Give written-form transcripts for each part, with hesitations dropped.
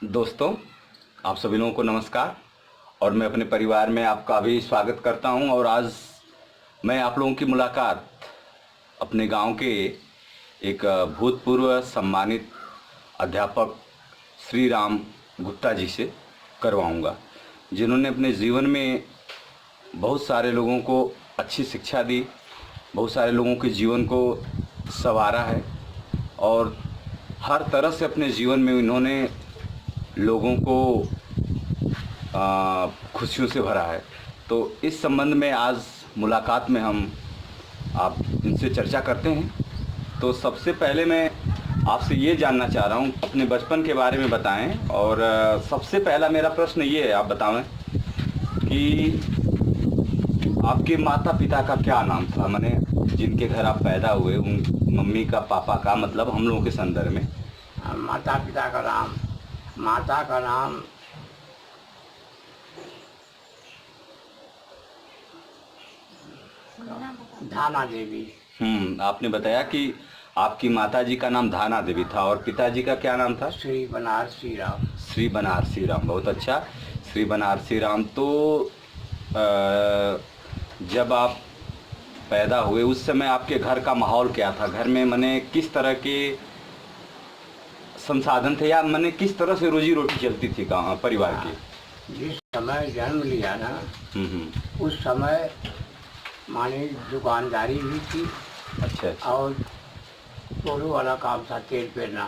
दोस्तों, आप सभी लोगों को नमस्कार। और मैं अपने परिवार में आपका भी स्वागत करता हूं। और आज मैं आप लोगों की मुलाकात अपने गांव के एक भूतपूर्व सम्मानित अध्यापक श्री राम गुप्ता जी से करवाऊंगा, जिन्होंने अपने जीवन में बहुत सारे लोगों को अच्छी शिक्षा दी, बहुत सारे लोगों के जीवन को संवारा है और हर तरह से अपने जीवन में इन्होंने लोगों को खुशियों से भरा है। तो इस संबंध में आज मुलाकात में हम आप इनसे चर्चा करते हैं। तो सबसे पहले मैं आपसे ये जानना चाह रहा हूँ, अपने बचपन के बारे में बताएं। और सबसे पहला मेरा प्रश्न ये है, आप बताएं कि आपके माता पिता का क्या नाम था, माने जिनके घर आप पैदा हुए, उन मम्मी का, पापा का, मतलब हम लोगों के संदर्भ में। माता पिता का नाम, माता का नाम धाना देवी। आपने बताया कि आपकी माताजी का नाम धाना देवी था और पिताजी का क्या नाम था? श्री बनारसी राम। श्री बनारसी राम, बहुत अच्छा। श्री बनारसी राम। तो जब आप पैदा हुए उस समय आपके घर का माहौल क्या था? घर में माने किस तरह के संसाधन थे, या माने किस तरह से रोजी रोटी चलती थी गाँव परिवार की? जिस समय जन्म लिया ना, उस समय माने दुकानदारी भी थी। अच्छा। और कोल्हू वाला काम था, तेल पेरना।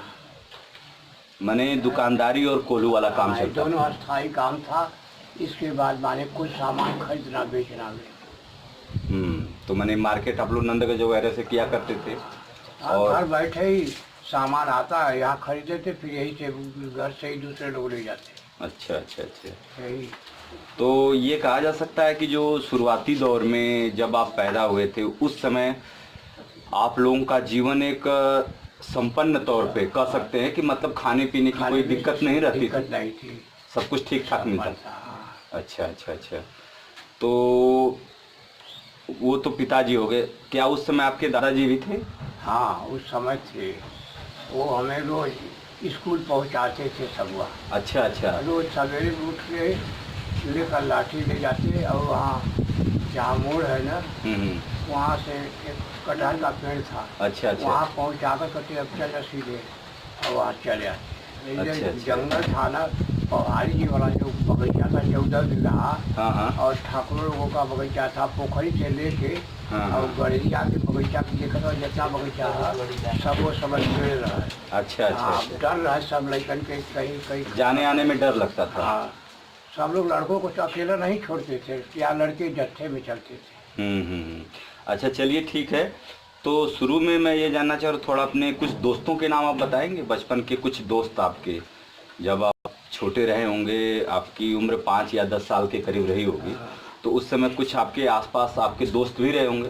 माने दुकानदारी और कोल्हू वाला काम चलता? दोनों अस्थायी काम था। इसके बाद माने कुछ सामान खरीदना बेचना में। तो माने मार्केट आप लोग नंदगंज वगैरह से किया करते थे? और घर बैठे ही सामान आता है, यहाँ खरीदे थे, फिर यही से घर से ही दूसरे लोग ले जाते। अच्छा अच्छा अच्छा। यही तो ये कहा जा सकता है कि जो शुरुआती दौर में जब आप पैदा हुए थे उस समय आप लोगों का जीवन एक संपन्न तौर पे कह सकते हैं कि मतलब खाने पीने की कोई दिक्कत नहीं रहती थी, सब कुछ ठीक ठाक मिलता था। अच्छा अच्छा अच्छा। तो वो तो पिताजी हो गए, क्या उस समय आपके दादाजी भी थे? हाँ, उस समय थे। वो हमें रोज स्कूल पहुंचाते थे सबवा। अच्छा अच्छा। रोज सवेरे उठ के लेकर लाठी ले जाते और वहाँ जहाँ मोड़ है ना, वहाँ से एक कटहल का पेड़ था। अच्छा अच्छा। वहाँ पहुँचा कर कहते अब चल सीधे, और वहाँ चले आते। अच्छा। जंगल था ना, पहाड़ी जी वाला जो बगीचा था 14 बिगहा। हाँ। और ठाकुर लोगों का बगीचा था, पोखरी से लेके और गड़िया के बगीचा की देखा जितना बगीचा है सब वो समझ पेड़ रहा है। अच्छा अच्छा। डर रहा है सब लड़कन के, कहीं कहीं जाने आने में डर लगता था। हाँ, सब लोग लड़कों को तो अकेला नहीं छोड़ते थे, या लड़के जत्थे में चलते थे। अच्छा, चलिए ठीक है। तो शुरू में मैं ये जानना चाह रहा हूँ, थोड़ा अपने कुछ दोस्तों के नाम आप बताएंगे, बचपन के कुछ दोस्त आपके, जब आप छोटे रहे होंगे, आपकी उम्र 5 या 10 साल के करीब रही होगी, तो उस समय कुछ आपके आसपास आपके दोस्त भी रहे होंगे।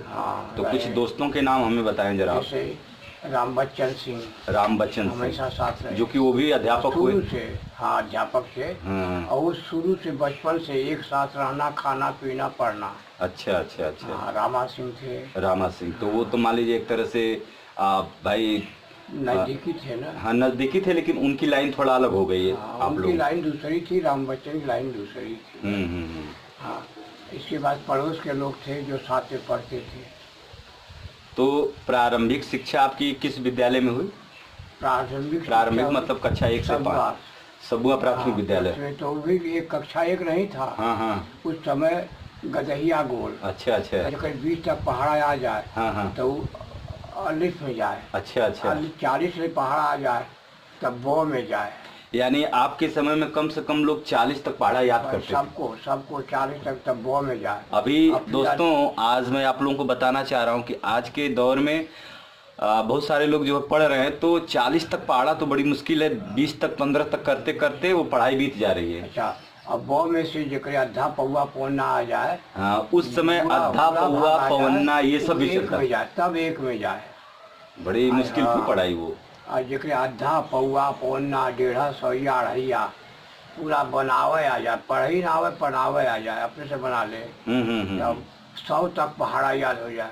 तो कुछ दोस्तों के नाम हमें बताएं जरा। जैसे राम बच्चन सिंह। राम बच्चन सिंह हमेशा साथ रहे, जो कि वो भी अध्यापक हुए शुरू से। हाँ, अध्यापक से। और वो शुरू से बचपन से एक साथ रहना, खाना पीना पढ़ना। अच्छा अच्छा अच्छा। रामा सिंह थे। रामा सिंह, तो वो तो मान लीजिए एक तरह से भाई नजदीकी थे ना। हाँ, नजदीकी थे, लेकिन उनकी लाइन थोड़ा अलग हो गई है। आप उनकी लाइन दूसरी थी, राम बच्चन की लाइन दूसरी थी। हाँ, इसके बाद पड़ोस के लोग थे जो साथ में पढ़ते थे। तो प्रारंभिक शिक्षा आपकी किस विद्यालय में हुई? प्रारंभिक मतलब कक्षा 1 से 5? सबुआ प्राथमिक विद्यालय। तो भी एक कक्षा 1 नहीं था। हाँ। उस समय गदहिया गोल। अच्छा अच्छा। अगर 20 तक पहाड़ा आ जाए। हाँ। तो अलिफ में जाए। अच्छा अच्छा। 40 में पहाड़ा आ जाए तब बो में जाए। यानी आपके समय में कम से कम लोग 40 तक पहाड़ा याद करते थे? सबको 40 तक तब बो में जाए। अभी दोस्तों, आज मैं आप लोगों को बताना चाह रहा हूँ कि आज के दौर में बहुत सारे लोग जो पढ़ रहे हैं, तो 40 तक पहाड़ा तो बड़ी मुश्किल है, 20 तक 15 तक करते करते वो पढ़ाई बीत जा रही है। अच्छा, अब बो में से जकरे अद्धा पौवा पौना आ जाए। हाँ, उस समय अद्धा पौवा पौना ये सब भी चलता है, तब 1 में जाए। बड़ी मुश्किल थी पढ़ाई वो। और जकरे अद्धा पौवा पौना 150 सौया अढ़ैया पूरा बनावे आ जाए, पढ़ी ना आवे बनावे आ जाए, अपने से बना ले। तब 100 तक पहाड़ा याद हो जाए।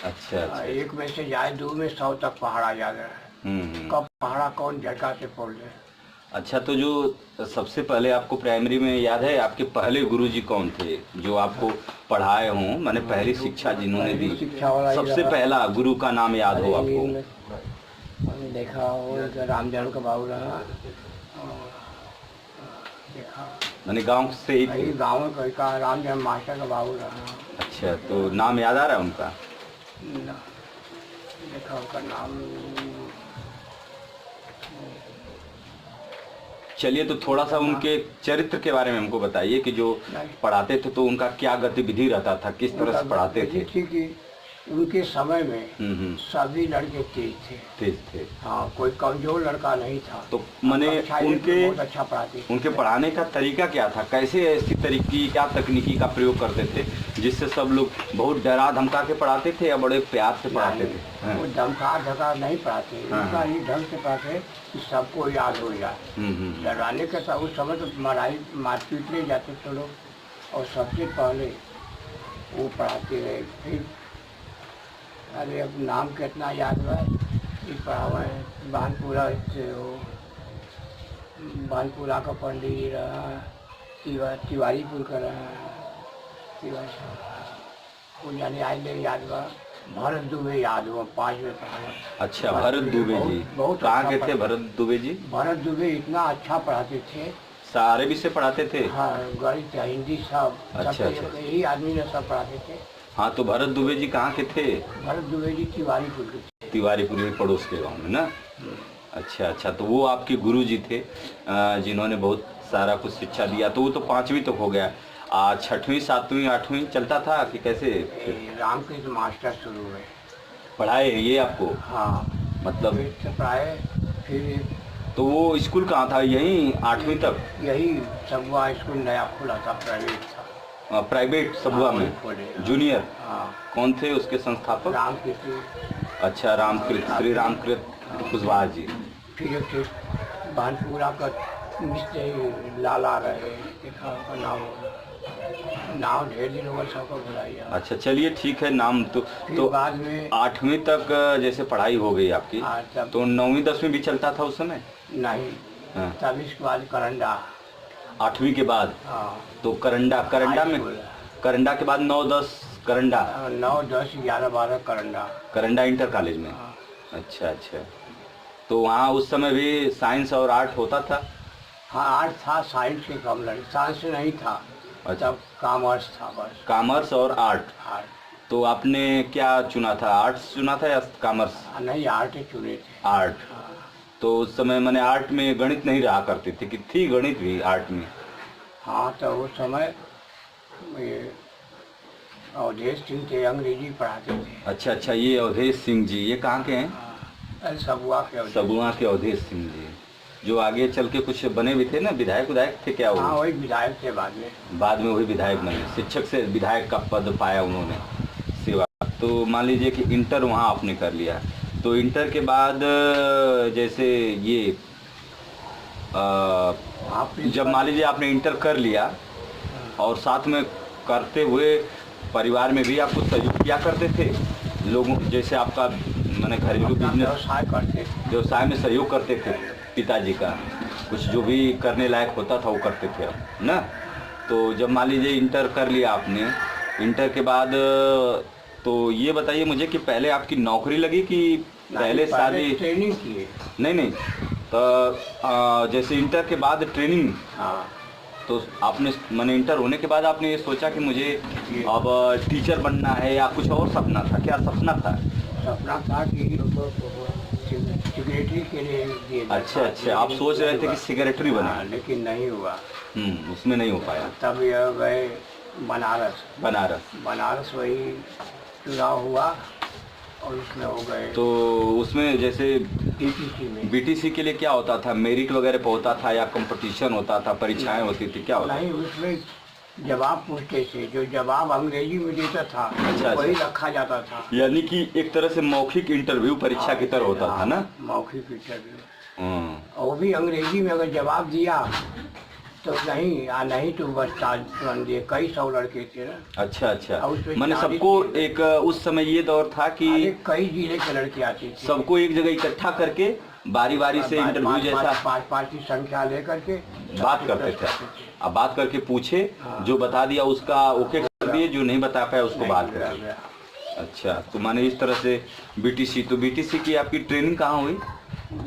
अच्छा अच्छा। 1 में से जाए 2 में 100 तक पहाड़ा याद रहे। कब पहाड़ा कौन झटका से फोड़ दे। अच्छा, तो जो सबसे पहले आपको प्राइमरी में याद है आपके पहले गुरुजी कौन थे जो आपको पढ़ाए हों, माने पहली शिक्षा जिन्होंने दी, शिक्षा वाला सबसे पहला गुरु का नाम याद हो आपको? हमने देखा हो रामजन का बाबू रहा, देखा माने गांव से ही थे? गाँव का रामजन मास्टर का बाबू रहा। अच्छा, तो नाम याद आ रहा है उनका? देखा उनका नाम। चलिए, तो थोड़ा सा उनके चरित्र के बारे में हमको बताइए कि जो पढ़ाते थे तो उनका क्या गतिविधि रहता था, किस तरह से पढ़ाते थे? कि उनके समय में सभी लड़के तेज थे। तेज थे? हाँ, कोई कमजोर लड़का नहीं था। तो माने उनके बहुत अच्छा पढ़ाते थे। उनके पढ़ाने का तरीका क्या था, कैसे ऐसी तरीकी क्या तकनीकी का प्रयोग करते थे जिससे सब लोग बहुत डरा धमका के पढ़ाते थे या बड़े प्यार से पढ़ाते थे? वो धमका धका नहीं पढ़ाते, उनका ही ढंग से पढ़ाते कि सबको याद हो जाए। डराने के साथ उस समय तो मारपीट ले जाते थे लोग, और सबसे पहले वो पढ़ाते रहे। फिर अरे अब नाम कितना याद है, पढ़ावा है बानपुरा से हो, बानपुरा का पंडित जी रहा, तिवारीपुर का रहा, वो जाने आज ले याद बा। भरत दुबे याद हुआ, 5 में पढ़ा। अच्छा, भरत दुबे जी बहुत कहाँ के थे? भरत दुबे जी, भरत दुबे इतना अच्छा पढ़ाते थे, सारे विषय पढ़ाते थे? हाँ, गणित हिंदी सब। अच्छा, यही आदमी ने सब पढ़ाते थे। हाँ, तो भरत दुबे जी कहाँ के थे? भरत दुबे जी तिवारीपुर के थे। तिवारीपुर में, पड़ोस के गांव में ना? अच्छा अच्छा, तो वो आपके गुरु जी थे जिन्होंने बहुत सारा कुछ शिक्षा दिया। तो वो तो 5वीं तक हो गया, 6वीं 7वीं 8वीं चलता था कि कैसे? रामकृष्ण मास्टर शुरू हुए पढ़ाए ये आपको? हाँ, मतलब पढ़ाए। फिर तो वो स्कूल कहाँ था? यहीं 8वीं तक? यही सबुआ स्कूल नया खुला था, प्राइवेट था। प्राइवेट सबुआ में जूनियर? हाँ। कौन थे उसके संस्थापक? रामकृष्ण। अच्छा, रामकृष्ण, श्री रामकृष्ण कुशवाहा जी। फिर एक बानपुरा का मिस्त्री लाला रहे, नाम ढेर दिन होगा, सबको बुलाइए। अच्छा, चलिए ठीक है, नाम तो बाद में 8वीं तक जैसे पढ़ाई हो गई आपकी, तो 9वीं 10वीं भी चलता था उस समय? नहीं, तब इसके बाद करंडा। 8वीं के बाद? हाँ। तो करंडा में करंडा के बाद 9 10 करंडा? 9 10 11 12 करंडा। करंडा इंटर कॉलेज में? अच्छा अच्छा, तो वहाँ उस समय भी साइंस और आर्ट होता था? हाँ, आर्ट था, साइंस के कम लगे, साइंस नहीं था। अच्छा, कॉमर्स था बस। कॉमर्स और आर्ट? तो आपने क्या चुना था, आर्ट्स चुना था या कॉमर्स? नहीं, आर्ट ही चुने थे। आर्ट। तो उस समय मैंने आर्ट में गणित नहीं रहा करती थी कि थी गणित भी आर्ट में? हाँ, तो उस समय अवधेश सिंह थे, अंग्रेजी पढ़ाते थे। अच्छा अच्छा, ये अवधेश सिंह जी, ये कहाँ के हैं? सबुआ के अवधेश सिंह जी, जो आगे चल के कुछ बने भी थे ना, विधायक थे क्या वो? हाँ, वही विधायक थे, बाद में वही विधायक बने, शिक्षक से विधायक का पद पाया उन्होंने, सेवा। तो मान लीजिए कि इंटर वहाँ आपने कर लिया, तो इंटर के बाद जैसे ये जब मान लीजिए आपने इंटर कर लिया और साथ में करते हुए परिवार में भी आपको सहयोग किया करते थे लोगों, जैसे आपका मैंने घरेलू बिजनेस व्यवसाय में सहयोग करते थे पिताजी का, कुछ जो भी करने लायक होता था वो करते थे आप ना? तो जब मान लीजिए इंटर कर लिया आपने, इंटर के बाद तो ये बताइए मुझे कि पहले आपकी नौकरी लगी कि पहले शादी? ट्रेनिंग किए। नहीं, तो जैसे इंटर के बाद ट्रेनिंग। हाँ। तो आपने मैंने इंटर होने के बाद आपने ये सोचा कि मुझे अब टीचर बनना है या कुछ और सपना था? क्या सपना था? सपना था कि सेक्रेटरी के लिए। अच्छा अच्छा, आप सोच रहे थे कि सेक्रेटरी बने? लेकिन नहीं हुआ। उसमें नहीं हो पाया। तब यह गए बनारस वही चुनाव हुआ और उसमें हो गए। तो उसमें जैसे बीटीसी के लिए क्या होता था, मेरिट वगैरह पे होता था या कंपटीशन होता था, परीक्षाएं होती थी, क्या होता? नहीं, उसमें जवाब पूछते थे, जो जवाब अंग्रेजी में देता था वही रखा जाता था। यानी कि एक तरह से मौखिक इंटरव्यू परीक्षा की तरह होता था ना? मौखिक इंटरव्यू, वो भी अंग्रेजी में। अगर जवाब दिया तो नहीं तो बस तुरंत दिए। कई 100 लड़के थे ना। अच्छा अच्छा, मैंने सबको एक उस समय ये दौर था कि कई जिले के लड़के आते थे, सबको एक जगह इकट्ठा करके बारी बारी से इंटरव्यू जैसा पाँच पाँच की संख्या लेकर के बात करते थे? अब बात करके पूछे, जो बता दिया उसका ओके कर दिए, जो नहीं बता पाया उसको बात कर दिया। अच्छा, तो माने इस तरह से बीटीसी। तो बीटीसी की आपकी ट्रेनिंग कहाँ हुई?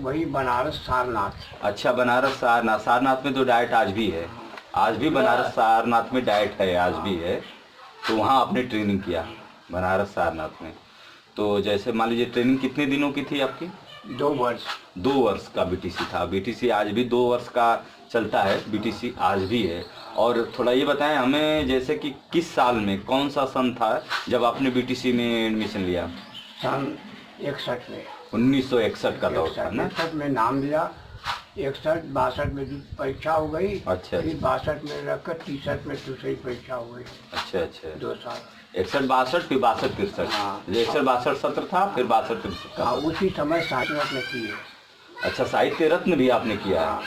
वही बनारस सारनाथ। अच्छा, बनारस सारनाथ। सारनाथ में तो डाइट आज भी है, आज भी बनारस सारनाथ में डाइट है, आज भी है। तो वहाँ आपने ट्रेनिंग किया बनारस सारनाथ में। तो जैसे मान लीजिए ट्रेनिंग कितने दिनों की थी आपकी? 2 वर्ष। 2 वर्ष का बीटीसी था। बीटीसी आज भी 2 वर्ष का चलता है, बीटीसी आज भी है। और थोड़ा ये बताएं हमें, जैसे कि किस साल में, कौन सा सन था जब आपने बीटीसी में एडमिशन लिया? सन 61 में। 1961 का दौर था ना? 61 में नाम लिया, 61-62 में परीक्षा हो गई। अच्छा, फिर 62 में रखकर 63 में दूसरी परीक्षा हो गई। अच्छा अच्छा, 2 साल। 61-62 फिर 62-63। हाँ। 61-62 सत्र था, फिर 62-63 हाँ, उसी समय साहित्य रत्न की है। अच्छा, साहित्य रत्न भी आपने किया है। हाँ।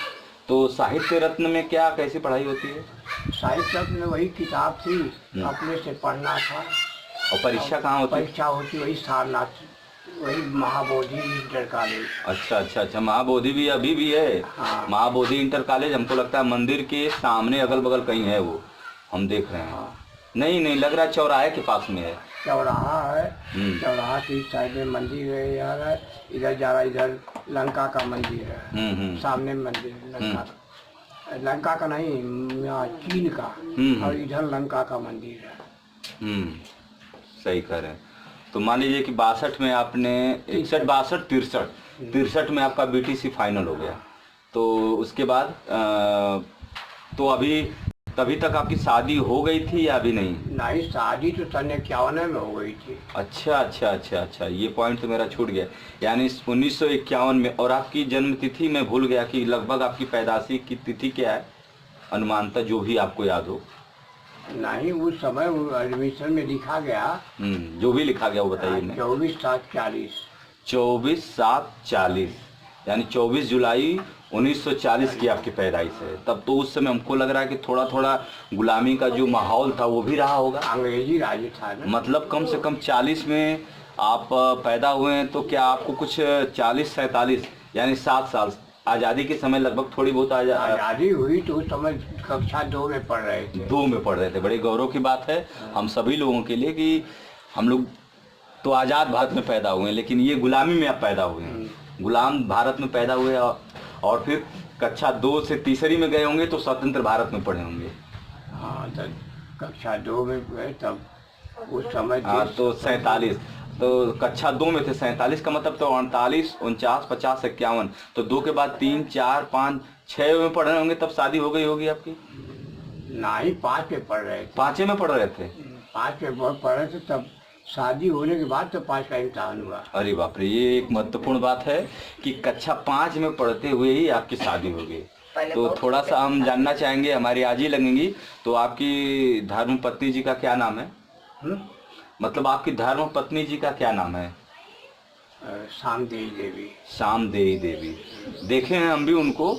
तो साहित्य रत्न में क्या, कैसी पढ़ाई होती है? साहित्य रत्न में वही किताब थी, अपने से पढ़ना था। और परीक्षा कहाँ होती? परीक्षा होती वही सारनाथ, वही महाबोधि इंटर कॉलेज। अच्छा अच्छा अच्छा, महाबोधि भी अभी भी है? हाँ। महाबोधि इंटर कॉलेज हमको लगता है मंदिर के सामने अगल बगल कहीं है, वो हम देख रहे हैं। हाँ। नहीं नहीं, लग रहा है चौराहे के पास में है। चौराहा है, चौराहा की साइड में मंदिर है यार, इधर जा रहा, इधर लंका का मंदिर है। सामने मंदिर लंका का, लंका का नहीं, यहाँ चीन का। और इधर लंका का मंदिर है। सही कह रहे हैं। तो मान लीजिए कि 62 में आपने 61-62-63 में आपका बीटीसी फाइनल हो गया। तो उसके बाद तो अभी तभी तक आपकी शादी हो गई थी या अभी नहीं? नहीं, शादी तो सन 51 में हो गई थी। अच्छा अच्छा अच्छा अच्छा, ये पॉइंट तो मेरा छूट गया। यानी 1951 में। और आपकी जन्म तिथि मैं भूल गया कि लगभग आपकी पैदाशी की तिथि क्या है, अनुमानतः जो भी आपको याद हो। नहीं, उस समय एडमिशन में लिखा गया। जो भी लिखा गया वो बताइए। 24/7/40। 24/7/40, यानी 24 जुलाई 1940 की आपकी पैदाइश है। तब तो उस समय हमको लग रहा है कि थोड़ा थोड़ा गुलामी का जो माहौल था वो भी रहा होगा, अंग्रेजी राज था ना। मतलब कम से कम 40 में आप पैदा हुए हैं, तो क्या आपको कुछ 40-47 यानी 7 साल आज़ादी के समय लगभग थोड़ी बहुत आज़ादी हुई तो उस समय कक्षा 2 में पढ़ रहे थे। 2 में पढ़ रहे थे। बड़े गौरव की बात है हम सभी लोगों के लिए कि हम लोग तो आज़ाद भारत में पैदा हुए हैं, लेकिन ये गुलामी में आप पैदा हुए हैं, गुलाम भारत में पैदा हुए। और फिर कक्षा 2 से तीसरी में गए होंगे तो स्वतंत्र भारत में पढ़े होंगे। हाँ, तब कक्षा 2 में गए, तब उस समय। हाँ, तो 47, तो कक्षा 2 में थे। 47 का मतलब तो 48, 49, 50, 51, तो 2 के बाद 3, 4, 5, 6 में पढ़ रहे होंगे, तब शादी हो गई होगी आपकी? नहीं, 5 में पढ़ रहे थे। 5 में पढ़ रहे थे? 5 में बहुत पढ़ रहे थे, तब शादी होने के बाद तो 5 का इम्तहान हुआ। अरे बाप रे, ये एक महत्वपूर्ण बात है कि कक्षा 5 में पढ़ते हुए ही आपकी शादी हो गई। तो थोड़ा सा हम जानना चाहेंगे, हमारी आज ही लगेंगी। तो आपकी धर्म पत्नी जी का क्या नाम है? मतलब आपकी धर्म पत्नी जी का क्या नाम है? सामदेवी देवी। सामदेवी देवी। देखे हैं हम भी उनको,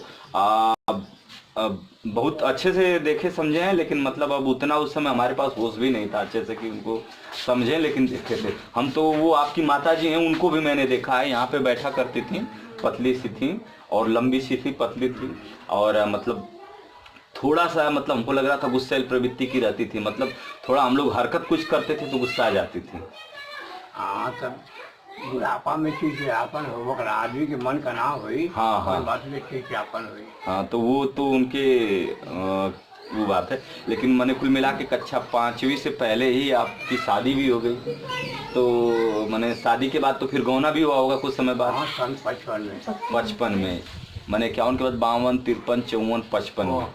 बहुत अच्छे से देखे समझे हैं, लेकिन मतलब अब उतना उस समय हमारे पास होश भी नहीं था अच्छे से कि उनको समझें, लेकिन देखे थे हम। तो वो आपकी माता जी हैं, उनको भी मैंने देखा है, यहाँ पे बैठा करती थी, पतली सी थी और लंबी सी थी, पतली थी, और मतलब थोड़ा सा मतलब हमको लग रहा था गुस्सैल प्रवृत्ति की रहती थी, मतलब थोड़ा हम लोग हरकत कुछ करते थे तो गुस्सा आ जाती थी। हाँ, तब बुढ़ापा में चिड़चिड़ापन हो, आदमी के मन का ना हुई। हाँ हाँ, बात में चिड़चिड़ापन हुई। हाँ, तो वो तो उनके वो बात है। लेकिन मैंने कुल मिला के कक्षा 5वीं से पहले ही आपकी शादी भी हो गई। तो मैंने शादी के बाद तो फिर गौना भी हुआ होगा कुछ समय बाद? हाँ, सन 55 में। 55 में, मैंने 51 के बाद 52, 53, 54, 55 में।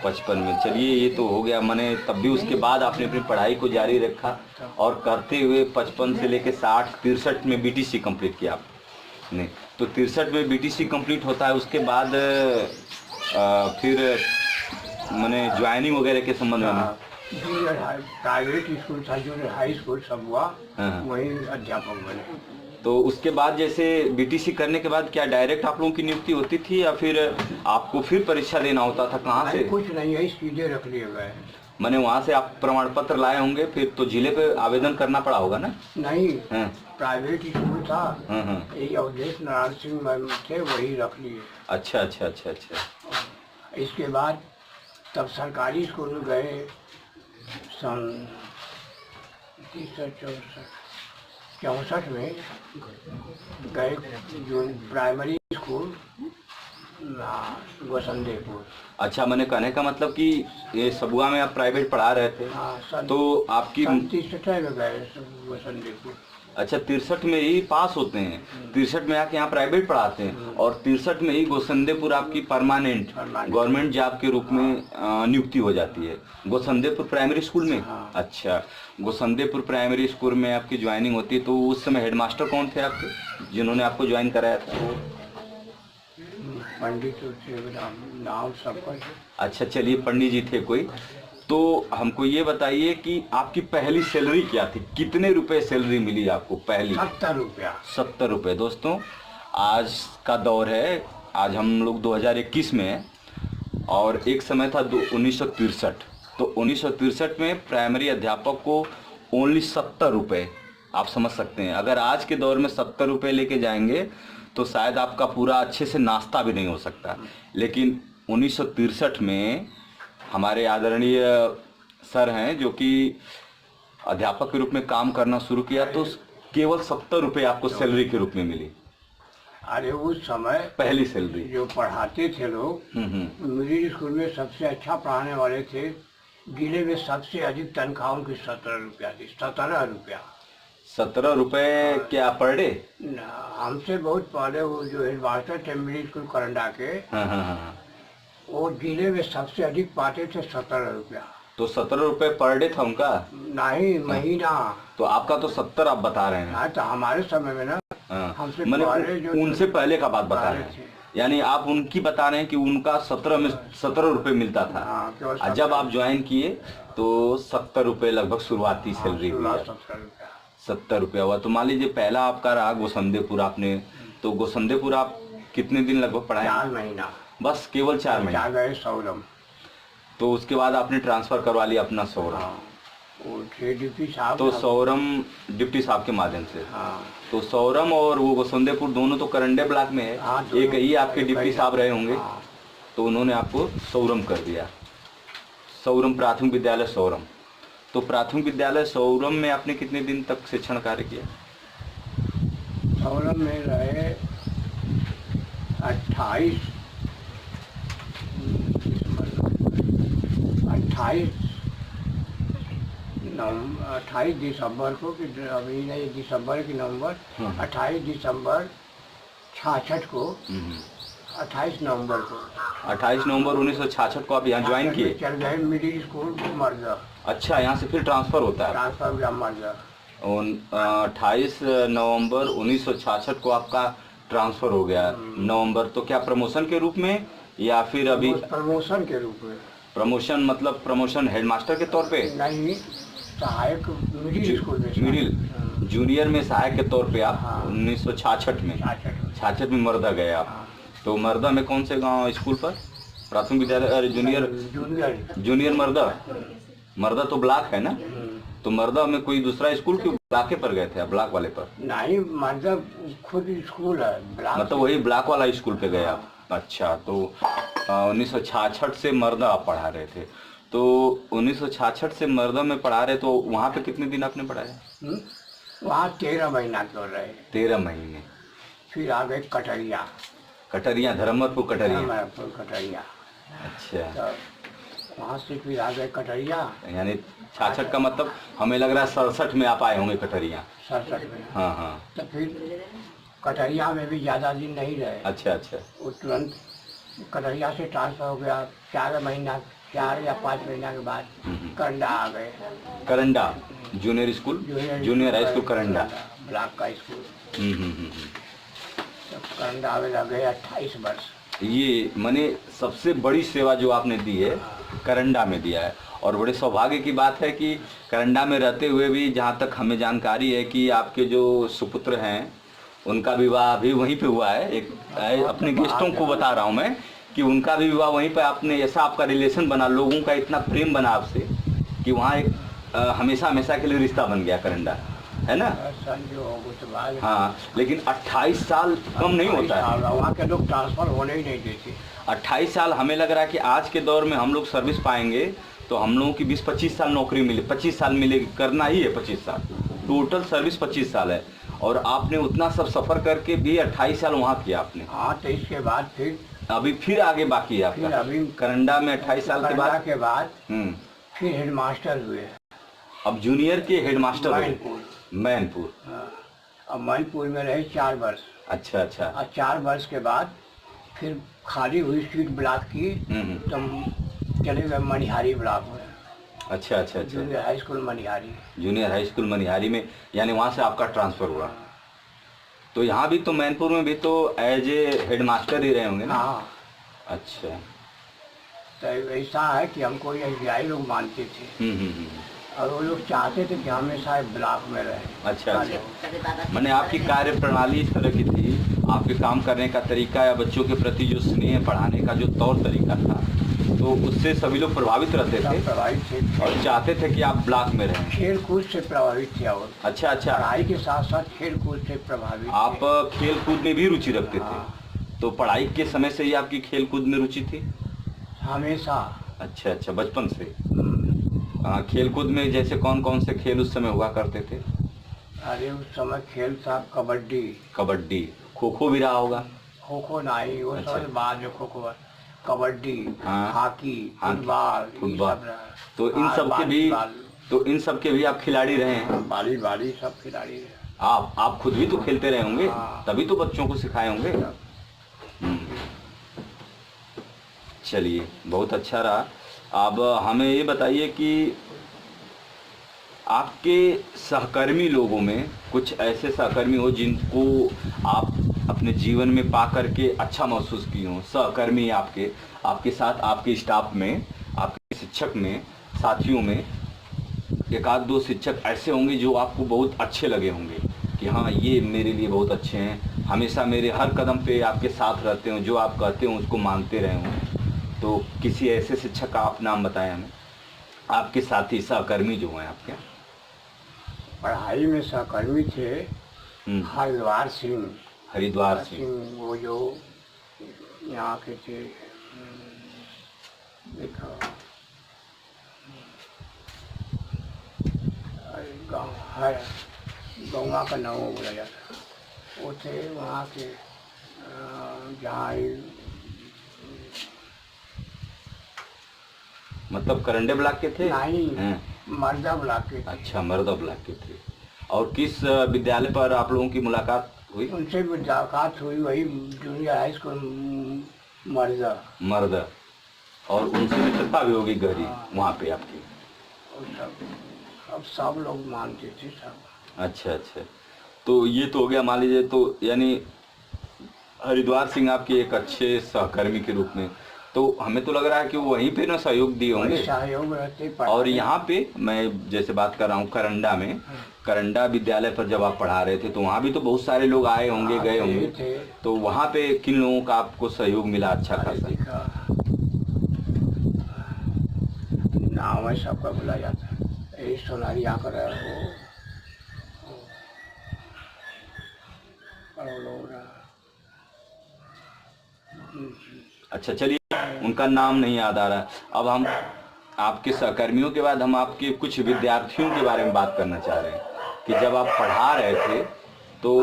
55 में, चलिए ये तो हो गया। मैंने तब भी उसके बाद आपने अपनी पढ़ाई को जारी रखा और करते हुए 55 से लेके 60, 63 में बीटीसी कंप्लीट किया आपने। तो 63 में बीटीसी कंप्लीट होता है, उसके बाद फिर मैंने ज्वाइनिंग वगैरह के संबंध में प्राइवेट स्कूल था, जो हाई स्कूल सब हुआ, वहीं अध्यापक बने। तो उसके बाद जैसे बीटीसी करने के बाद क्या डायरेक्ट आप लोगों की नियुक्ति होती थी या फिर आपको फिर परीक्षा देना होता था? कहाँ से? कुछ नहीं है, सीधे रख लिए गए। मैंने वहाँ से आप प्रमाण पत्र लाए होंगे, फिर तो जिले पे आवेदन करना पड़ा होगा ना? नहीं, हाँ प्राइवेट स्कूल था। हाँ हाँ। यही अवधेश नारायण सिंह मैम थे, वही रख लिए। अच्छा अच्छा अच्छा अच्छा। इसके बाद तब सरकारी स्कूल में गए सन 64 में गए, जो प्राइमरी स्कूल गोसंदेपुर। अच्छा, मैंने कहने का मतलब कि ये सबुआ में आप प्राइवेट पढ़ा रहे थे, हाँ, तो आपकी 63 में गए गोसंदेपुर। अच्छा 63 में ही पास होते हैं, 63 में आके यहाँ प्राइवेट पढ़ाते हैं, और 63 में ही गोसंदेपुर आपकी परमानेंट गवर्नमेंट जॉब के रूप में नियुक्ति हो जाती है गोसंदेपुर प्राइमरी स्कूल में। हाँ। अच्छा, गोसंदेपुर प्राइमरी स्कूल में आपकी ज्वाइनिंग होती है, तो उस समय हेडमास्टर कौन थे आपके जिन्होंने आपको ज्वाइन कराया था? पंडित नाम सबका। अच्छा चलिए, पंडित जी थे कोई। तो हमको ये बताइए कि आपकी पहली सैलरी क्या थी, कितने रुपए सैलरी मिली आपको पहली? 70 रुपया। 70 रुपये। दोस्तों, आज का दौर है, आज हम लोग 2021 में हैं, और एक समय था 1963। तो 1963 में प्राइमरी अध्यापक को ओनली 70 रुपये, आप समझ सकते हैं। अगर आज के दौर में 70 रुपये लेके जाएंगे तो शायद आपका पूरा अच्छे से नाश्ता भी नहीं हो सकता। लेकिन 1963 में हमारे आदरणीय सर हैं जो कि अध्यापक के रूप में काम करना शुरू किया, तो केवल 70 रुपये आपको सैलरी के रूप में मिली। अरे उस समय पहली सैलरी। जो पढ़ाते थे लोग, मिडिल स्कूल में सबसे अच्छा पढ़ाने वाले थे, जिले में सबसे अधिक तनख्वाह उनकी 17 रुपया थी। 17 रुपया। 17 रुपये क्या पर डे? हमसे बहुत पहले वो जो हेडमास्टर थे मिडिल स्कूल करंडा के, हाँ, वो जिले में सबसे अधिक पाते थे 17 रुपया। तो 17 रुपये पर डे था उनका? नहीं, महीना। तो आपका तो 70 आप बता रहे हैं। हाँ, तो हमारे समय में ना, हमसे मैंने पहले जो उनसे पहले का बात बता रहे हैं, यानी आप उनकी बता रहे हैं कि उनका 17 रुपये मिलता था। हाँ, और जब आप ज्वाइन किए तो 70 रुपये लगभग शुरुआती सैलरी हुई। 70 रुपया हुआ। तो मान लीजिए पहला आपका रहा गोसंदेपुर, आपने तो गोसंदेपुर आप कितने दिन लगभग पढ़ाए? 4 महीना। बस केवल 4 महीना। गए सौरम। तो उसके बाद आपने ट्रांसफर करवा लिया अपना सौरम। वो डिप्टी साहब। तो सौरम डिप्टी साहब के माध्यम से। हाँ। तो सौरम और वो गोसंदेपुर दोनों तो करंडे ब्लॉक में है। हाँ, एक ही आपके डिप्टी साहब रहे होंगे। हाँ। तो उन्होंने आपको सौरम कर दिया, सौरम प्राथमिक विद्यालय सौरम। तो प्राथमिक विद्यालय सौरम में आपने कितने दिन तक शिक्षण कार्य किया? सौरम में रहे 28 दिसंबर को, कि अभी नहीं, दिसंबर की नवंबर, 28 दिसंबर 66 को, 28 नवंबर को, 28 नवंबर 1966 को आप यहाँ ज्वाइन किए? चल गए मिडिल स्कूल मर्जा। अच्छा, यहाँ से फिर ट्रांसफर होता है? ट्रांसफर हुआ मर्जा। 28 नवंबर 1966 को आपका ट्रांसफर हो गया नवंबर। तो क्या प्रमोशन के रूप में या फिर अभी? प्रमोशन के रूप में। प्रमोशन मतलब प्रमोशन हेडमास्टर के तौर पे? नहीं, सहायक मिडिल स्कूल में। मिडिल जूनियर में सहायक के तौर पे आप 1966 में 66 में मर्दा गए आप। तो मर्दा में कौन से गांव स्कूल पर प्राथमिक विद्यालय? जूनियर मर्दा तो ब्लॉक है ना? तो मर्दा में कोई दूसरा स्कूल के ब्लॉके पर गए थे, ब्लॉक वाले पर? नहीं, मर्दा खुद स्कूल है, मतलब वही ब्लॉक वाला स्कूल पे गए आप। अच्छा, तो 1966 से मर्दा आप पढ़ा रहे थे। तो 1966 से मर्दा में पढ़ा रहे, तो वहाँ पे कितने दिन आपने पढ़ाया? वहाँ 13 महीना क्यों रहे। 13 महीने। फिर आ गए कटरिया। धर्मपुर कटरिया। अच्छा, तो वहाँ से फिर आ गए कटरिया। यानी 66 का मतलब हमें लग रहा है 67 में आप आए होंगे कटरिया। 67 में। हाँ। तो फिर कटरिया में भी ज़्यादा दिन नहीं रहे। अच्छा। वो तुरंत कटरिया से ट्रांसफर हो गया। 4 या 5 महीना के बाद करंडा आ गए। Karanda junior school, junior high school Karanda, block का स्कूल। तो करंडा आवे लगे 28 वर्ष। ये माने सबसे बड़ी सेवा जो आपने दी है करंडा में दिया है। और बड़े सौभाग्य की बात है कि करंडा में रहते हुए भी, जहाँ तक हमें जानकारी है कि आपके जो सुपुत्र हैं उनका विवाह भी वहीं पे हुआ है। एक अपने गेस्टों को बता रहा हूँ मैं कि उनका भी विवाह वहीं पे, आपने ऐसा आपका रिलेशन बना, लोगों का इतना प्रेम बना आपसे कि वहाँ एक हमेशा हमेशा के लिए रिश्ता बन गया करंडा, है ना? संयोग उस बात। हाँ, लेकिन 28 साल कम नहीं होता है। वहाँ के लोग ट्रांसफर होने ही नहीं देते। 28 साल हमें लग रहा है कि आज के दौर में हम लोग सर्विस पाएंगे तो हम लोगों की 20-25 साल नौकरी मिले, 25 साल मिले, करना ही है 25 साल, टोटल सर्विस 25 साल है। और आपने उतना सब सफ़र करके भी 28 साल वहाँ किया आपने। हाँ, तो इसके बाद फिर अभी फिर आगे बाकी है आपका। फिर अभी करंडा में 28 साल के बाद फिर हेडमास्टर हुए। अब जूनियर के हेडमास्टर मैनपुर। मैनपुर। अब मैनपुर में रहे 4 वर्ष। अच्छा अच्छा। और 4 वर्ष के बाद फिर खाली हुई सीट ब्लॉक की तो चले गए मनिहारी ब्लॉक में। अच्छा अच्छा अच्छा। Junior high school Manihari. Junior high school Manihari में, यानी वहाँ से आपका ट्रांसफ़र हुआ। तो यहाँ भी तो मैनपुर में भी तो एज ए हेडमास्टर ही रहे होंगे ना? हाँ। अच्छा। तो ऐसा है कि हमको एसबीआई लोग मानते थे। और वो लोग चाहते थे कि हमेशा ब्लॉक में रहे। अच्छा अच्छा। मैंने आपकी कार्य प्रणाली इस तरह की थी, आपके काम करने का तरीका या बच्चों के प्रति जो स्नेह, पढ़ाने का जो तौर तरीका था, तो उससे सभी लोग प्रभावित रहते थे। प्रभावित थे और चाहते थे कि आप ब्लॉक में रहें। खेल कूद से प्रभावित थे। और अच्छा अच्छा। पढ़ाई के साथ साथ खेल कूद से प्रभावित। आप खेल कूद में भी रुचि रखते थे? तो पढ़ाई के समय से ही आपकी खेल कूद में रुचि थी? हमेशा। अच्छा अच्छा, बचपन से। खेल कूद में जैसे कौन कौन से खेल उस समय हुआ करते थे? अरे उस समय खेल था कबड्डी। कबड्डी, खो खो भी रहा होगा? खो खो नहीं, वो अच्छा। सब बाद में खो खो, कबड्डी, हाँ, हॉकी, फुटबॉल। तो इन सब के भी आप खिलाड़ी रहे हैं? बाली सब खिलाड़ी रहे। आप खुद भी तो खेलते रहे होंगे? हाँ। तभी तो बच्चों को सिखाए होंगे। चलिए, बहुत अच्छा रहा। अब हमें ये बताइए कि आपके सहकर्मी लोगों में कुछ ऐसे सहकर्मी हो जिनको आप अपने जीवन में पा करके अच्छा महसूस किए हों? सहकर्मी आपके साथ, आपके स्टाफ में, आपके शिक्षक में, साथियों में एक आध दो शिक्षक ऐसे होंगे जो आपको बहुत अच्छे लगे होंगे कि हाँ, ये मेरे लिए बहुत अच्छे हैं, हमेशा मेरे हर कदम पे आपके साथ रहते हो, जो आप कहते हो उसको मानते रहे हों। तो किसी ऐसे शिक्षक का आप नाम बताएं हमें, आपके साथी सहकर्मी जो हैं आपके। पढ़ाई में सहकर्मी थे हरिद्वार सिंह। वो जो यहाँ के थे, देखो गंगा का नाम बोला जाता, वो थे वहाँ के जहाँ मतलब करंडे ब्लॉक के थे? नहीं, मर्दा ब्लॉक के थे। अच्छा, मर्दा ब्लॉक के थे। और किस विद्यालय पर आप लोगों की मुलाकात हुई? उनसे मुलाकात हुई वही जूनियर हाई स्कूल मर्दा। और उनसे मित्रता भी होगी गहरी वहाँ पे आपकी? अब सब लोग मानते थे सब। अच्छा अच्छा। तो ये तो हो गया, मान लीजिए, तो यानी हरिद्वार सिंह आपके एक अच्छे सहकर्मी के रूप में, तो हमें तो लग रहा है कि वो वहीं पे ना सहयोग दिए होंगे। सहयोग रहते। और यहाँ पे मैं जैसे बात कर रहा हूँ करंडा में, करंडा विद्यालय पर जब आप पढ़ा रहे थे तो वहाँ भी तो बहुत सारे लोग आए होंगे, गए होंगे। तो वहाँ पे किन लोगों का आपको सहयोग मिला अच्छा खासा? नाम है सबका बुला जाता है, यही सोनारी आकर अच्छा, चलिए, उनका नाम नहीं याद आ रहा। अब हम आपके सहकर्मियों के बाद हम आपके कुछ विद्यार्थियों के बारे में बात करना चाह रहे हैं कि जब आप पढ़ा रहे थे तो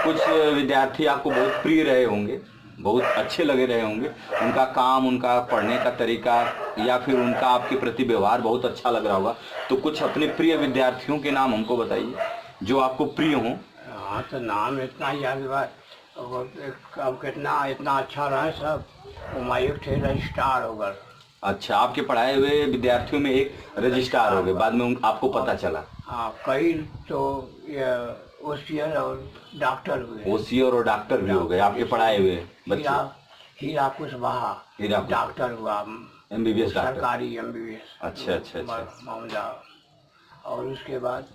कुछ विद्यार्थी आपको बहुत प्रिय रहे होंगे, बहुत अच्छे लगे रहे होंगे, उनका काम, उनका पढ़ने का तरीका या फिर उनका आपके प्रति व्यवहार बहुत अच्छा लग रहा होगा। तो कुछ अपने प्रिय विद्यार्थियों के नाम हमको बताइए जो आपको प्रिय हों। हाँ, तो नाम इतना याद हुआ, अब कितना इतना अच्छा रहा सब। एक थे रजिस्ट्रार हो गए। अच्छा, आपके पढ़ाए हुए विद्यार्थियों में एक रजिस्ट्रार हो गए, बाद में आपको पता चला? हाँ, कई तो ओसीआर और डॉक्टर हुए। ओसीआर और डॉक्टर भी हो गए आपके पढ़ाए हुए बच्चे? हीरा कुशवाहा डॉक्टर हुआ, एमबीबीएस डॉक्टर, सरकारी एमबीबीएस। अच्छा अच्छा अच्छा। मामला। और उसके बाद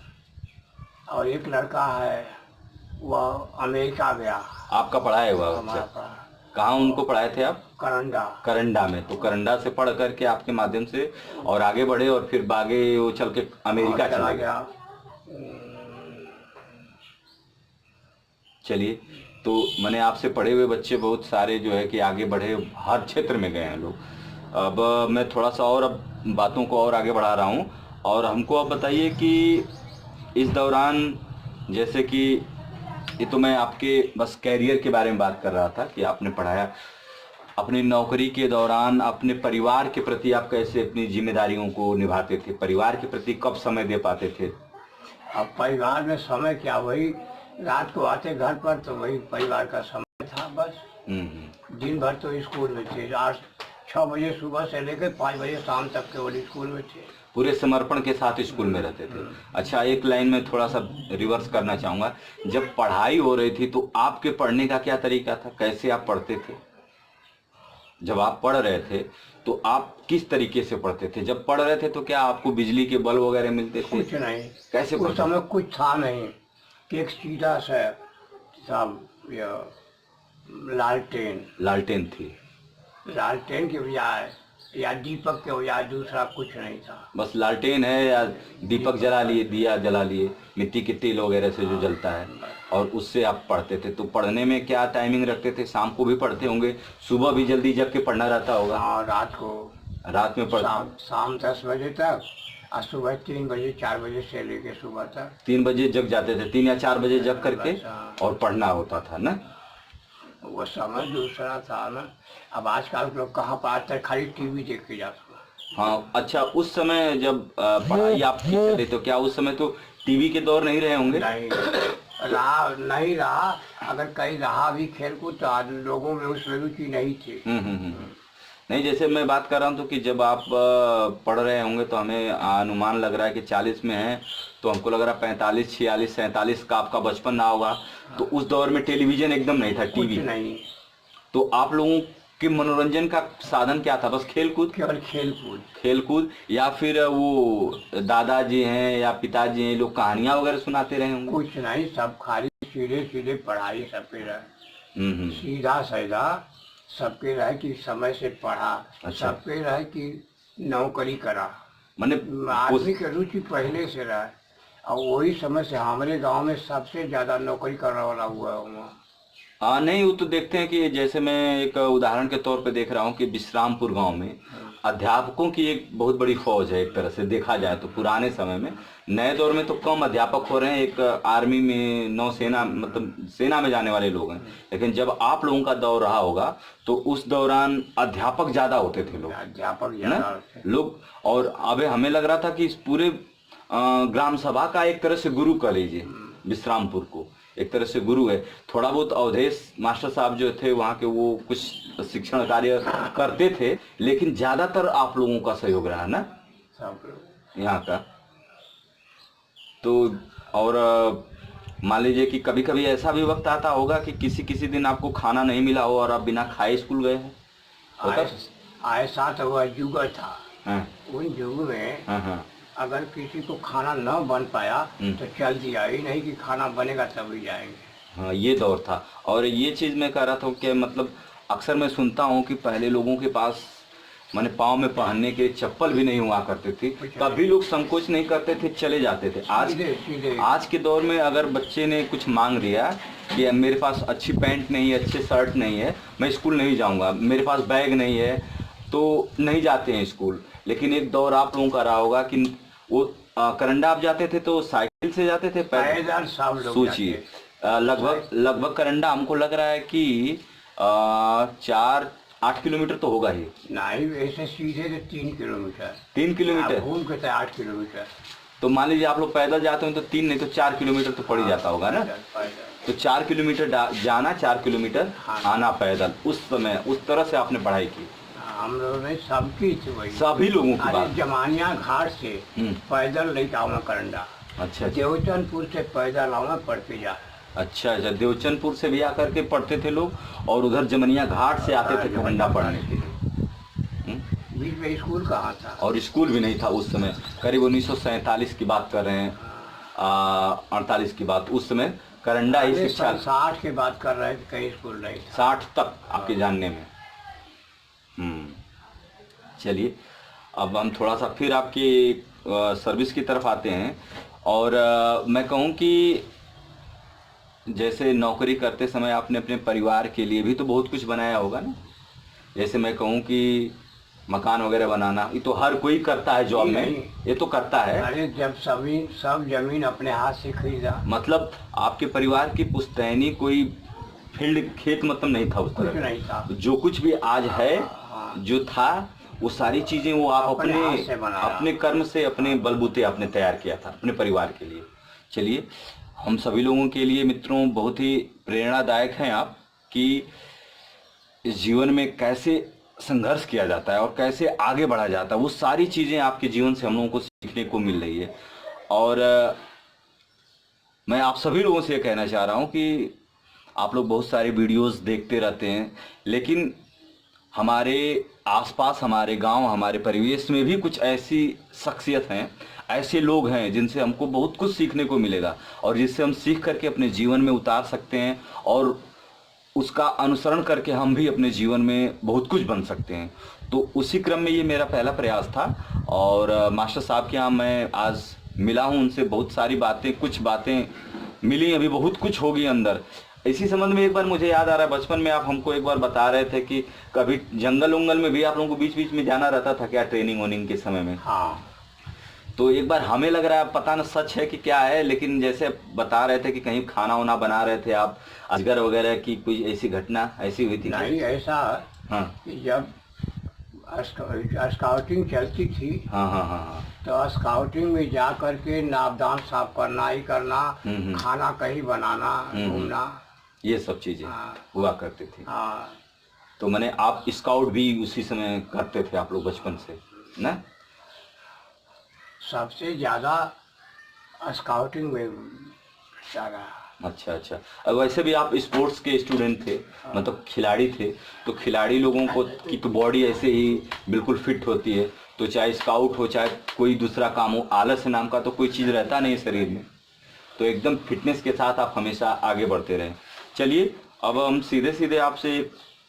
और एक लड़का है, वह अमेरिका गया। आपका पढ़ाया हुआ? हमारा पढ़ा, कहाँ उनको पढ़ाए थे आप? करंडा। करंडा में। तो करंडा से पढ़ करके आपके माध्यम से और आगे बढ़े और फिर बागे वो चल के अमेरिका चला चले गए। गया। चलिए, तो मैंने आपसे पढ़े हुए बच्चे बहुत सारे जो है कि आगे बढ़े, हर क्षेत्र में गए हैं लोग। अब मैं थोड़ा सा और अब बातों को और आगे बढ़ा रहा हूँ, और हमको अब बताइए कि इस दौरान जैसे कि ये तो मैं आपके बस कैरियर के बारे में बात कर रहा था कि आपने पढ़ाया, अपनी नौकरी के दौरान अपने परिवार के प्रति आप कैसे अपनी जिम्मेदारियों को निभाते थे? परिवार के प्रति कब समय दे पाते थे? अब परिवार में समय क्या, वही रात को आते घर पर तो वही परिवार का समय था बस। दिन भर तो स्कूल में थे, 6 बजे सुबह से लेकर 5 बजे शाम तक केवल स्कूल में थे। पूरे समर्पण के साथ स्कूल में रहते थे। अच्छा, एक लाइन में थोड़ा सा रिवर्स करना चाहूँगा, जब पढ़ाई हो रही थी तो आपके पढ़ने का क्या तरीका था? कैसे आप पढ़ते थे? जब आप पढ़ रहे थे तो आप किस तरीके से पढ़ते थे? जब पढ़ रहे थे तो क्या आपको बिजली के बल्ब वगैरह मिलते थे? कुछ नहीं। कैसे उस समय कुछ था नहीं, एक सीधा सा लालटेन थी। लालटेन के बजाय या दीपक के बजाय दूसरा कुछ नहीं था। बस लालटेन है या दीपक जला लिए, दिया जला लिए, मिट्टी के तेल वगैरह से जो जलता है, और उससे आप पढ़ते थे। तो पढ़ने में क्या टाइमिंग रखते थे? शाम को भी पढ़ते होंगे, सुबह भी जल्दी जग के पढ़ना रहता होगा? हाँ, रात में शाम 10 बजे तक, और सुबह 3 बजे 4 बजे से लेके सुबह तक 3 बजे जग जाते थे, 3 या 4 बजे जग करके और पढ़ना होता था ना? वो समय दूसरा था ना। अब आजकल लोग कहाँ पाते, खाली टीवी देख के जाते। हाँ। अच्छा, उस समय जब पढ़ाई आप ठीक चली तो क्या उस समय तो टीवी के दौर नहीं रहे होंगे? नहीं रहा। अगर कहीं रहा भी खेल कूद तो आज लोगों में उसमें रुचि नहीं थी। नहीं, जैसे मैं बात कर रहा हूँ तो कि जब आप पढ़ रहे होंगे तो हमें अनुमान लग रहा है कि 40 में है, तो हमको लग रहा है 45, 46, 47 का आपका बचपन रहा होगा। तो उस दौर में टेलीविजन एकदम नहीं था, टीवी नहीं। तो आप लोगों के मनोरंजन का साधन क्या था? बस खेलकूद? केवल खेलकूद, या फिर वो दादाजी हैं या पिताजी हैं, लोग कहानियां वगैरह सुनाते रहे होंगे? कुछ नहीं, सब खाली सीधे सीधे पढ़ाई सबके रहे। सीधा साधा सबके रहे कि समय से पढ़ा। अच्छा। सबके रहे कि नौकरी करा। मैंने आदमी की रुचि पहले से रहा, और वही समय से हमारे गांव में सबसे ज्यादा नौकरी करने वाला हुआ है। नहीं, वो तो देखते हैं कि जैसे मैं एक उदाहरण के तौर पे देख रहा हूँ कि विश्रामपुर गांव में अध्यापकों की एक बहुत बड़ी फौज है। एक तरह से देखा जाए तो पुराने समय में, नए दौर में तो कम अध्यापक हो रहे हैं, एक आर्मी में, नौसेना, मतलब सेना में जाने वाले लोग हैं। लेकिन जब आप लोगों का दौर रहा होगा तो उस दौरान अध्यापक ज्यादा होते थे लोग। और अब हमें लग रहा था कि इस पूरे ग्राम सभा का एक तरह से गुरु कह लीजिए विश्रामपुर को, एक तरह से गुरु है। थोड़ा बहुत अवधेश मास्टर साहब जो थे वहाँ के, वो कुछ शिक्षण कार्य करते थे, लेकिन ज्यादातर आप लोगों का सहयोग रहा ना यहाँ का। तो और मान लीजिए कि कभी कभी ऐसा भी वक्त आता होगा कि किसी दिन आपको खाना नहीं मिला हो और आप बिना खाए स्कूल गए हो? ऐसा तो वह युग था। उन युग में अगर किसी को खाना न बन पाया तो चल दिया, ही नहीं कि खाना बनेगा तभी जाएंगे। हाँ, ये दौर था। और ये चीज़ मैं कह रहा था कि मतलब अक्सर मैं सुनता हूँ कि पहले लोगों के पास माने पाँव में पहनने के चप्पल भी नहीं हुआ करते थे, कभी लोग संकोच नहीं करते थे, चले जाते थे। आज के दौर में अगर बच्चे ने कुछ मांग दिया कि मेरे पास अच्छी पैंट नहीं है, अच्छे शर्ट नहीं है, मैं स्कूल नहीं जाऊँगा, मेरे पास बैग नहीं है, तो नहीं जाते हैं स्कूल। लेकिन एक दौर आप लोगों का रहा होगा कि वो करंडा आप जाते थे तो साइकिल से जाते थे, पैदल सब लोग। सोचिए, लगभग करंडा हमको लग रहा है कि 4-8 किलोमीटर तो होगा ही। नहीं, ऐसे सीधे तो 3 किलोमीटर। 3 किलोमीटर घूम के 8 किलोमीटर। तो मान लीजिए आप लोग पैदल जाते हो तो 3 नहीं तो 4 किलोमीटर तो पड़ ही जाता होगा ना। तो 4 किलोमीटर जाना, 4 किलोमीटर आना पैदल। उस समय उस तरह से आपने पढ़ाई की? हम लोगों ने सबकी थी वही, सभी लोगों की बात। जमानिया घाट से पैदल लेके आऊँ करंडा। अच्छा। देवचंदपुर से पैदल आऊँ पढ़ के जा। अच्छा, देवचंदपुर से भी आकर के पढ़ते थे लोग, और उधर जमनिया घाट से आते थे करंडा पढ़ने के लिए। बीच में स्कूल कहाँ था? और स्कूल भी नहीं था उस समय, करीब 1947 की बात कर रहे हैं, 48 की बात। उस समय करंडा ही अरे शिक्षा। 60 की बात कर रहे थे, कहीं स्कूल नहीं था। 60 तक आपके जानने में। चलिए, अब हम थोड़ा सा फिर आपकी सर्विस की तरफ आते हैं। और मैं कहूँ कि जैसे नौकरी करते समय आपने अपने परिवार के लिए भी तो बहुत कुछ बनाया होगा ना। जैसे मैं कहूँ कि मकान वगैरह बनाना, ये तो हर कोई करता है जॉब में, नहीं। ये तो करता है। अरे जब सब जमीन अपने हाथ से खरीदा, मतलब आपके परिवार की पुश्तैनी कोई फील्ड खेत मतलब नहीं था उस कुछ तरह नहीं था। का। जो कुछ भी आज है, हाँ, जो था, वो सारी चीजें वो आप अपने हाथ से बनाया। अपने कर्म से, अपने बलबूते आपने तैयार किया था अपने परिवार के लिए। चलिए, हम सभी लोगों के लिए मित्रों बहुत ही प्रेरणादायक हैं आप, कि इस जीवन में कैसे संघर्ष किया जाता है और कैसे आगे बढ़ा जाता है। वो सारी चीज़ें आपके जीवन से हम लोगों को सीखने को मिल रही है। और मैं आप सभी लोगों से ये कहना चाह रहा हूँ कि आप लोग बहुत सारे वीडियोस देखते रहते हैं, लेकिन हमारे आसपास, हमारे गांव, हमारे परिवेश में भी कुछ ऐसी शख्सियत हैं, ऐसे लोग हैं जिनसे हमको बहुत कुछ सीखने को मिलेगा और जिससे हम सीख करके अपने जीवन में उतार सकते हैं और उसका अनुसरण करके हम भी अपने जीवन में बहुत कुछ बन सकते हैं। तो उसी क्रम में ये मेरा पहला प्रयास था। और मास्टर साहब के यहाँ मैं आज मिला हूँ, उनसे बहुत सारी बातें, कुछ बातें मिली, अभी बहुत कुछ होगी अंदर। इसी संबंध में एक बार मुझे याद आ रहा है, बचपन में आप हमको एक बार बता रहे थे कि कभी जंगल उंगल में भी आप लोगों को बीच बीच में जाना रहता था क्या, ट्रेनिंग वोनिंग के समय में। हाँ। तो एक बार हमें लग रहा है, पता न सच है कि क्या है, लेकिन जैसे बता रहे थे कि कहीं खाना वाना बना रहे थे आप, अजगर वगैरह की कोई ऐसी घटना ऐसी हुई थी क्या? नहीं, ऐसा हाँ कि जब स्काउटिंग चलती थी, हाँ हाँ हाँ हाँ। तो स्काउटिंग में जा करके नापदान साफ करना ही करना, खाना कहीं बनाना, घूमना, ये सब चीजें हाँ। हुआ करती थी। हाँ। तो मैंने, आप स्काउट भी उसी समय करते थे आप लोग बचपन से ना? सबसे ज्यादा स्काउटिंग में जाना। अच्छा अच्छा। अब वैसे भी आप स्पोर्ट्स के स्टूडेंट थे, मतलब खिलाड़ी थे, तो खिलाड़ी लोगों को की तो बॉडी ऐसे ही बिल्कुल फिट होती है। तो चाहे स्काउट हो, चाहे कोई दूसरा काम हो, आलस नाम का तो कोई चीज़ रहता नहीं शरीर में। तो एकदम फिटनेस के साथ आप हमेशा आगे बढ़ते रहें। चलिए, अब हम सीधे सीधे आपसे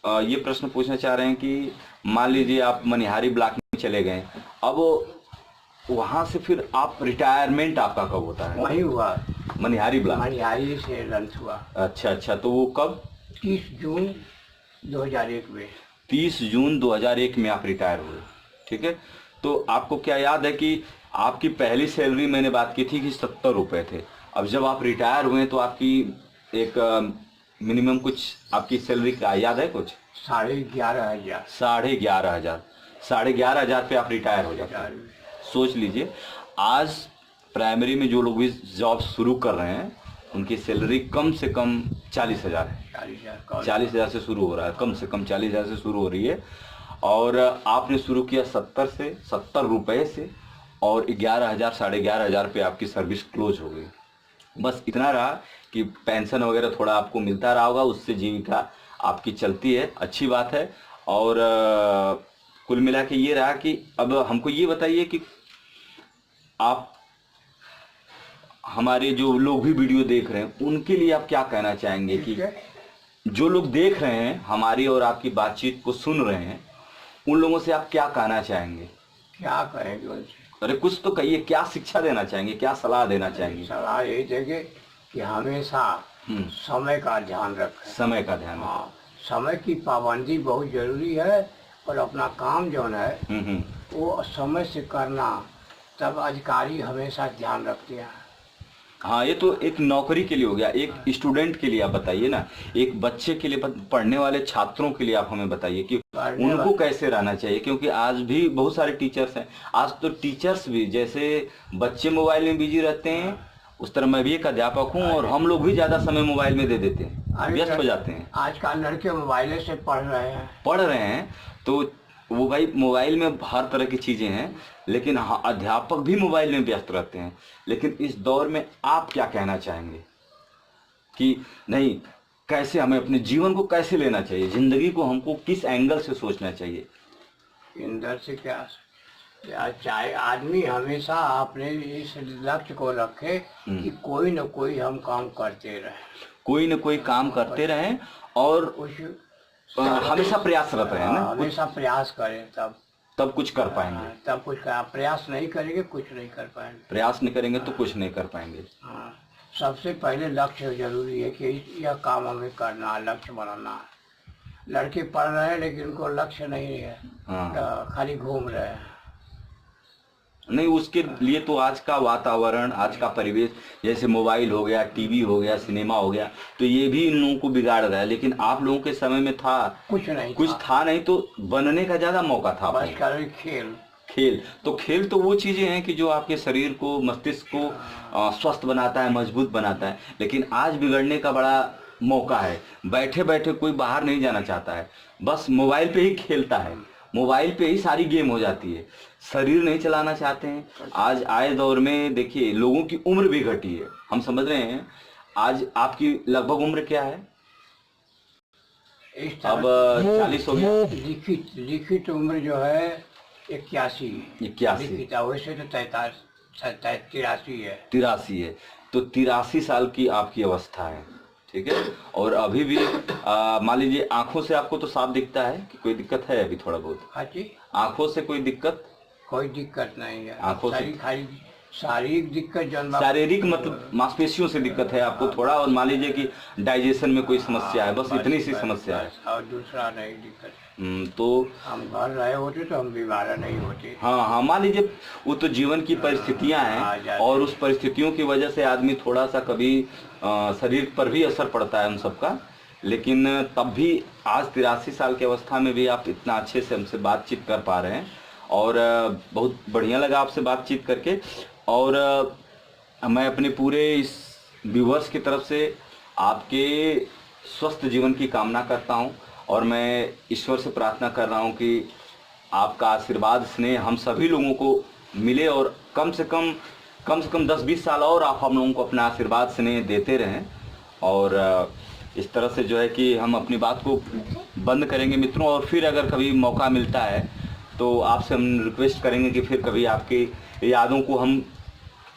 ये प्रश्न पूछना चाह रहे हैं कि मान लीजिए आप मनिहारी ब्लॉक में चले गए, अब वहाँ से फिर आप रिटायरमेंट आपका कब होता है? वही हुआ, मनिहारी ब्लॉक। मनिहारी से लंच हुआ। अच्छा अच्छा, तो वो कब? 30 जून 2001 में। 30 जून 2001 में आप रिटायर हुए, ठीक है। तो आपको क्या याद है कि आपकी पहली सैलरी, मैंने बात की थी कि 70 रुपये थे। अब जब आप रिटायर हुए तो आपकी एक मिनिमम कुछ आपकी सैलरी का याद है कुछ? 11,500। 11,500। 11,500 पे आप रिटायर हो जाते हैं। सोच लीजिए, आज प्राइमरी में जो लोग भी जॉब शुरू कर रहे हैं उनकी सैलरी कम से कम 40,000 है। 40,000 से शुरू हो रहा है, कम से कम 40,000 से शुरू हो रही है। और आपने शुरू किया 70 रुपए से, और 11,000, 11,500 पे आपकी सर्विस क्लोज हो गई। बस इतना रहा कि पेंशन वगैरह थोड़ा आपको मिलता रहा होगा, उससे जीविका आपकी चलती है, अच्छी बात है। और कुल मिला के ये रहा कि अब हमको ये बताइए कि आप, हमारे जो लोग भी वीडियो देख रहे हैं उनके लिए आप क्या कहना चाहेंगे कि जो लोग देख रहे हैं हमारी और आपकी बातचीत को सुन रहे हैं, उन लोगों से आप क्या कहना चाहेंगे? क्या कहेंगे उनसे? अरे कुछ तो कहिए, क्या शिक्षा देना चाहेंगे, क्या सलाह देना चाहेंगे? सलाह यही देंगे कि हमेशा समय का ध्यान रखें। समय का ध्यान। हाँ, समय की पाबंदी बहुत जरूरी है, और अपना काम जो है वो समय से करना, तब अधिकारी हमेशा ध्यान रखते हैं। हाँ, ये तो एक नौकरी के लिए हो गया, एक स्टूडेंट के लिए आप बताइए ना, एक बच्चे के लिए, पढ़ने वाले छात्रों के लिए आप हमें बताइए कि उनको कैसे रहना चाहिए। क्योंकि आज भी बहुत सारे टीचर्स हैं, आज तो टीचर्स भी, जैसे बच्चे मोबाइल में बिजी रहते हैं, उस तरह मैं भी एक अध्यापक हूँ, और हम लोग भी ज़्यादा समय मोबाइल में दे देते हैं, व्यस्त हो जाते हैं। आजकल लड़के मोबाइल से पढ़ रहे हैं, तो वो भाई मोबाइल में हर तरह की चीज़ें हैं, लेकिन हाँ, अध्यापक भी मोबाइल में व्यस्त रहते हैं। लेकिन इस दौर में आप क्या कहना चाहेंगे कि नहीं, कैसे हमें अपने जीवन को कैसे लेना चाहिए, ज़िंदगी को हमको किस एंगल से सोचना चाहिए? इंदर से क्या चाहे आदमी हमेशा अपने इस लक्ष्य को रखे कि कोई न कोई हम काम करते रहे, कोई न कोई काम करते रहें और कुछ हमेशा प्रयासरत रहें ना, हमेशा प्रयास करें, तब कुछ कर पाएंगे। तब कुछ प्रयास नहीं करेंगे कुछ नहीं कर पाएंगे। प्रयास नहीं करेंगे तो कुछ नहीं कर पाएंगे। हाँ, सबसे पहले लक्ष्य जरूरी है कि यह काम हमें करना है, लक्ष्य बनाना है। लड़के पढ़ रहे हैं लेकिन उनको लक्ष्य नहीं है, खाली घूम रहे हैं। नहीं, उसके लिए तो आज का वातावरण, आज का परिवेश, जैसे मोबाइल हो गया, टीवी हो गया, सिनेमा हो गया, तो ये भी इन लोगों को बिगाड़ रहा है। लेकिन आप लोगों के समय में था कुछ था नहीं, तो बनने का ज्यादा मौका था। बस खेल तो खेल तो वो चीजें हैं कि जो आपके शरीर को, मस्तिष्क को स्वस्थ बनाता है, मजबूत बनाता है। लेकिन आज बिगड़ने का बड़ा मौका है। बैठे बैठे कोई बाहर नहीं जाना चाहता है, बस मोबाइल पे ही खेलता है, मोबाइल पे ही सारी गेम हो जाती है, शरीर नहीं चलाना चाहते हैं। आज आए दौर में देखिए लोगों की उम्र भी घटी है, हम समझ रहे हैं। आज आपकी लगभग उम्र क्या है? अब 40 हो गया। लिखित उम्र जो है 81 वैसे तो 83 है। 83 है, तो 83 साल की आपकी अवस्था है, ठीक है। और अभी भी मान लीजिए आंखों से आपको तो साफ दिखता है कि कोई दिक्कत है अभी थोड़ा बहुत? हाँ जी। आंखों से कोई दिक्कत नहीं है। आंखों से खाली शारीरिक दिक्कत, शारीरिक मतलब मांसपेशियों से दिक्कत है आपको थोड़ा, और मान लीजिए कि डाइजेशन में कोई समस्या है, बस इतनी सी समस्या है, और दूसरा नहीं दिक्कत। तो हम घर रहे होते तो हम बीमार नहीं होते। हाँ, मान लीजिए वो तो जीवन की परिस्थितियां हैं, और उस परिस्थितियों की वजह से आदमी थोड़ा सा कभी शरीर पर भी असर पड़ता है हम सबका। लेकिन तब भी आज 83 साल की अवस्था में भी आप इतना अच्छे से हमसे बातचीत कर पा रहे हैं, और बहुत बढ़िया लगा आपसे बातचीत करके। और मैं अपने पूरे इस व्यूवर्स की तरफ से आपके स्वस्थ जीवन की कामना करता हूं, और मैं ईश्वर से प्रार्थना कर रहा हूं कि आपका आशीर्वाद, स्नेह हम सभी लोगों को मिले, और कम से कम 10-20 साल और आप हम लोगों को अपना आशीर्वाद स्नेह देते रहें। और इस तरह से जो है कि हम अपनी बात को बंद करेंगे मित्रों, और फिर अगर कभी मौका मिलता है तो आपसे हम रिक्वेस्ट करेंगे कि फिर कभी आपकी यादों को हम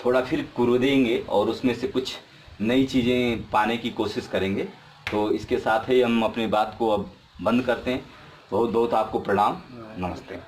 थोड़ा फिर कुर देंगे, और उसमें से कुछ नई चीज़ें पाने की कोशिश करेंगे। तो इसके साथ ही हम अपनी बात को अब बंद करते हैं। बहुत बहुत आपको प्रणाम, नमस्ते।